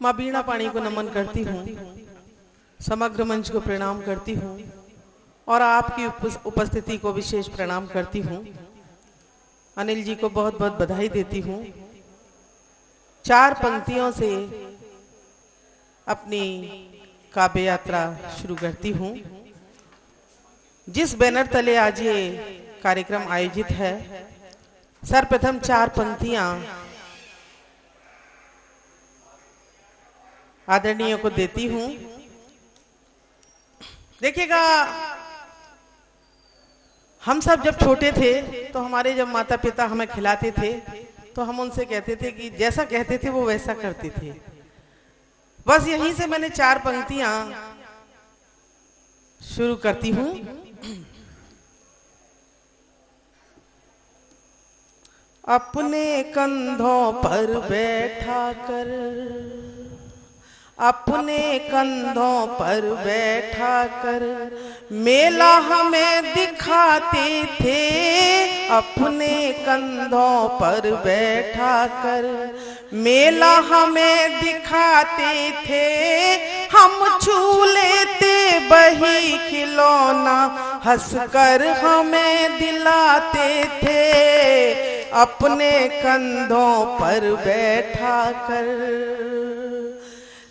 माँ वीणा पाणी को नमन करती हूँ, समग्र मंच को प्रणाम करती हूँ और आपकी उपस्थिति को विशेष प्रणाम करती हूँ। अनिल जी को बहुत बहुत बधाई देती हूँ। 4 पंक्तियों से अपनी काव्य यात्रा शुरू करती हूँ। जिस बैनर तले आज ये कार्यक्रम आयोजित है, सर्वप्रथम 4 पंक्तियां आदरणीय को देती हूँ। देखिएगा, हम सब जब छोटे थे तो हमारे जब माता पिता हमें खिलाते थे तो हम उनसे कहते थे कि जैसा कहते थे वो वैसा करते थे। बस यहीं से मैंने 4 पंक्तियां शुरू करती हूँ। अपने कंधों पर बैठा कर, अपने कंधों पर बैठा कर मेला हमें दिखाते थे। अपने कंधों पर बैठा कर मेला हमें दिखाते थे। हम छू लेते वही खिलौना, हंसकर हमें दिलाते थे। अपने कंधों पर बैठा कर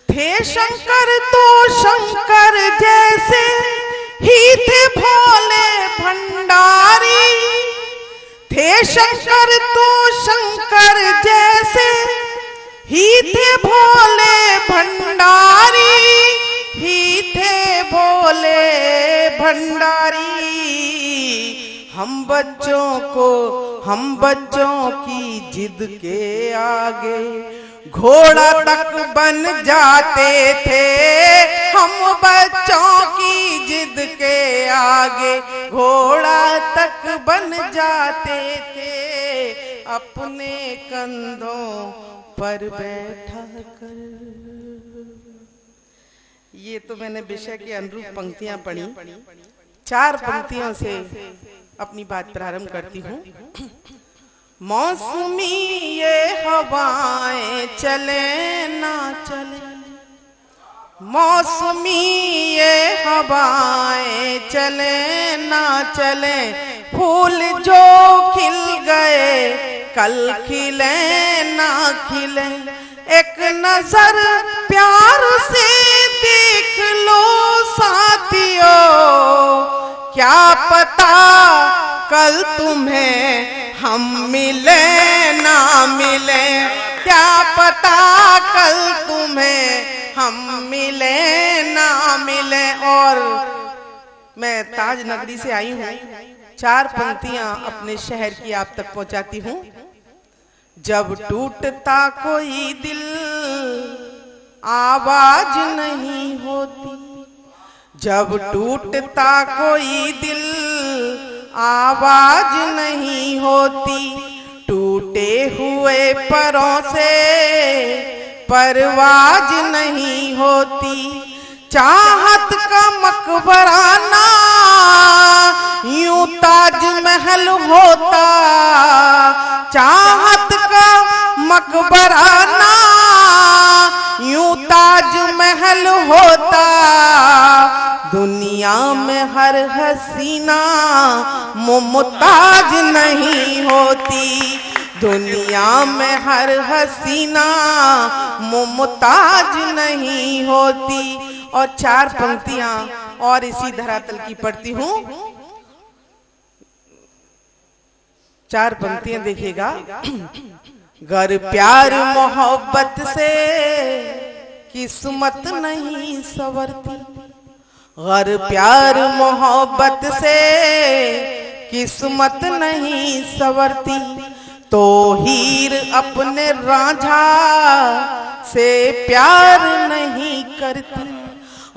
थे शंकर तो शंकर जैसे ही थे भोले भंडारी। थे शंकर तो शंकर जैसे ही थे भोले भंडारी, ही थे भोले भंडारी। हम बच्चों की जिद के आगे घोड़ा तक बन जाते थे। हम बच्चों की जिद के आगे घोड़ा तक बन जाते थे। अपने कंधों पर बैठा कर। ये तो मैंने विषय के अनुरूप पंक्तियां पढ़ी। 4 पंक्तियों से अपनी बात प्रारंभ करती हूँ। मौसमी ये हवाएं चले ना चले, मौसमी ये हवाएं चले ना चले। फूल जो खिल गए कल खिले ना खिले। एक नजर प्यार से देख लो साथियों, क्या पता कल तुम्हें हम मिले ना मिले। क्या पता कल तुम्हें हम मिले ना मिले। और मैं ताज नगरी से आई हूँ, 4 पंक्तियां अपने शहर की आप तक पहुंचाती हूँ। जब टूटता कोई दिल आवाज नहीं होती, जब टूटता कोई दिल आवाज नहीं होती। टूटे हुए परों से परवाज नहीं होती। चाहत का मकबराना यूं ताजमहल होता। चाहत का मकबराना यूं ताजमहल होता। दुनिया में हर हसीना मुमताज नहीं होती। दुनिया में हर हसीना मुमताज नहीं होती। और 4 पंक्तियां और इसी धरातल की पढ़ती हूँ। 4 पंक्तियां देखिएगा। गर प्यार मोहब्बत से किस्मत नहीं संवरती। गर प्यार मोहब्बत से किस्मत नहीं संवरती। तो हीर अपने रांझा से प्यार नहीं करती।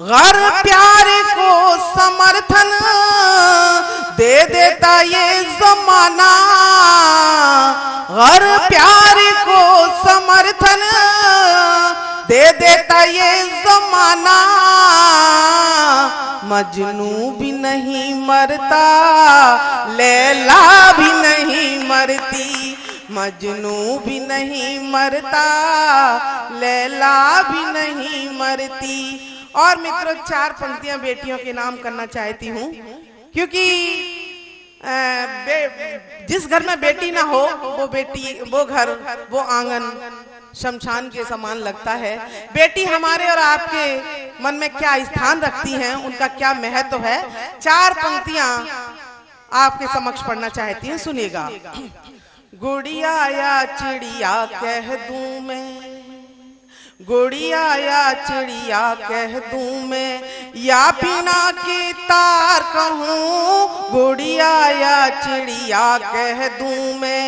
गर प्यार को समर्थन दे देता ये जमाना। गर प्यार को समर्थन दे देता ये जमाना। मजनू भी नहीं मरता, लैला भी नहीं मरती। मजनू भी नहीं मरता, लैला भी नहीं मरती। और मित्रों, 4 पंक्तियां बेटियों के नाम करना चाहती हूँ, क्योंकि जिस घर में बेटी ना हो वो घर, वो आंगन शमशान के समान लगता है। बेटी हमारे और आपके मन में क्या स्थान रखती हैं, उनका क्या महत्व है, 4 पंक्तियां आपके समक्ष पढ़ना चाहती हैं, सुनिएगा। गुड़िया या चिड़िया कह दूं मैं, गुड़िया या चिड़िया कह दूं मैं, या बिना के तार कहूँ। गुड़िया या चिड़िया कह दूं मैं,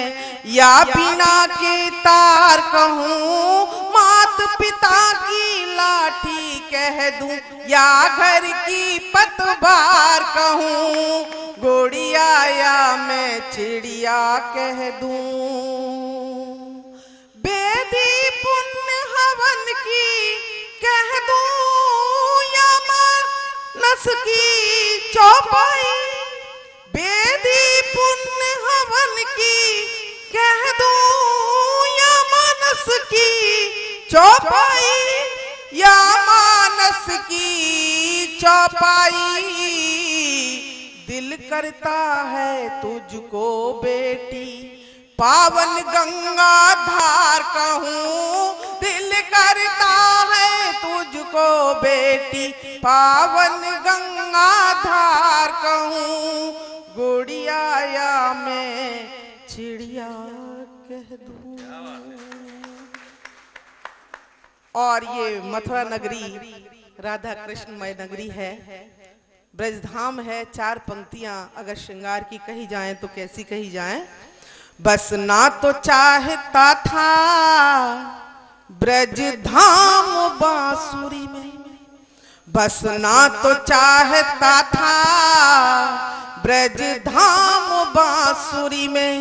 या बिना के तार कहूँ। मात पिता की लाठी कह दूं, या घर की पतवार कहूँ। गुड़िया या मैं चिड़िया कह दूं। बेदी पुण्य हवन की कह दूं, या मानस की चौपाई। बेदी पुण्य हवन की कह दूं, या मानस की चौपाई, या मानस की चौपाई। दिल करता है तुझको बेटी, पावन गंगा धार कहूँ। दिल करता है तुझको बेटी, पावन गंगा धार कहूँ। गुड़िया या मैं चिड़िया कह दूं। और ये मथुरा नगरी राधा कृष्णमय नगरी है, ब्रजधाम है। 4 पंक्तियां अगर श्रृंगार की कही जाएं तो कैसी कही जाएं। बस ना तो चाहता था ब्रजधाम बांसुरी में, बस ना तो चाहता था ब्रजधाम बांसुरी में,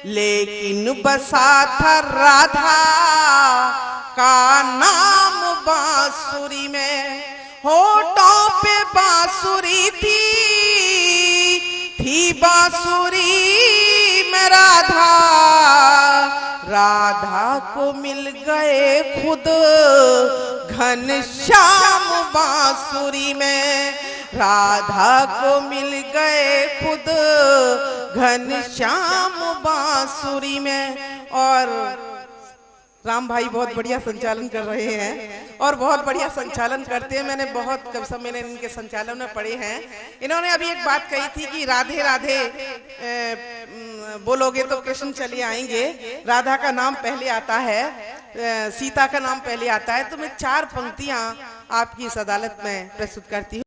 लेकिन बसा था राधा का नाम बांसुरी में। होठों पे बांसुरी थी बांसुरी में राधा, राधा को मिल गए खुद घनश्याम बांसुरी में। राधा को मिल गए खुद घनश्याम बांसुरी में। और राम भाई बहुत बढ़िया संचालन कर रहे हैं और बहुत बढ़िया संचालन करते हैं। मैंने बहुत कवि सम्मेलन इनके संचालन में पढ़े हैं। इन्होंने अभी एक बात कही थी कि राधे राधे बोलोगे तो कृष्ण चले आएंगे। राधा का नाम पहले आता है, सीता का नाम पहले आता है। तो मैं 4 पंक्तियां आपकी इस अदालत में प्रस्तुत करती हूँ।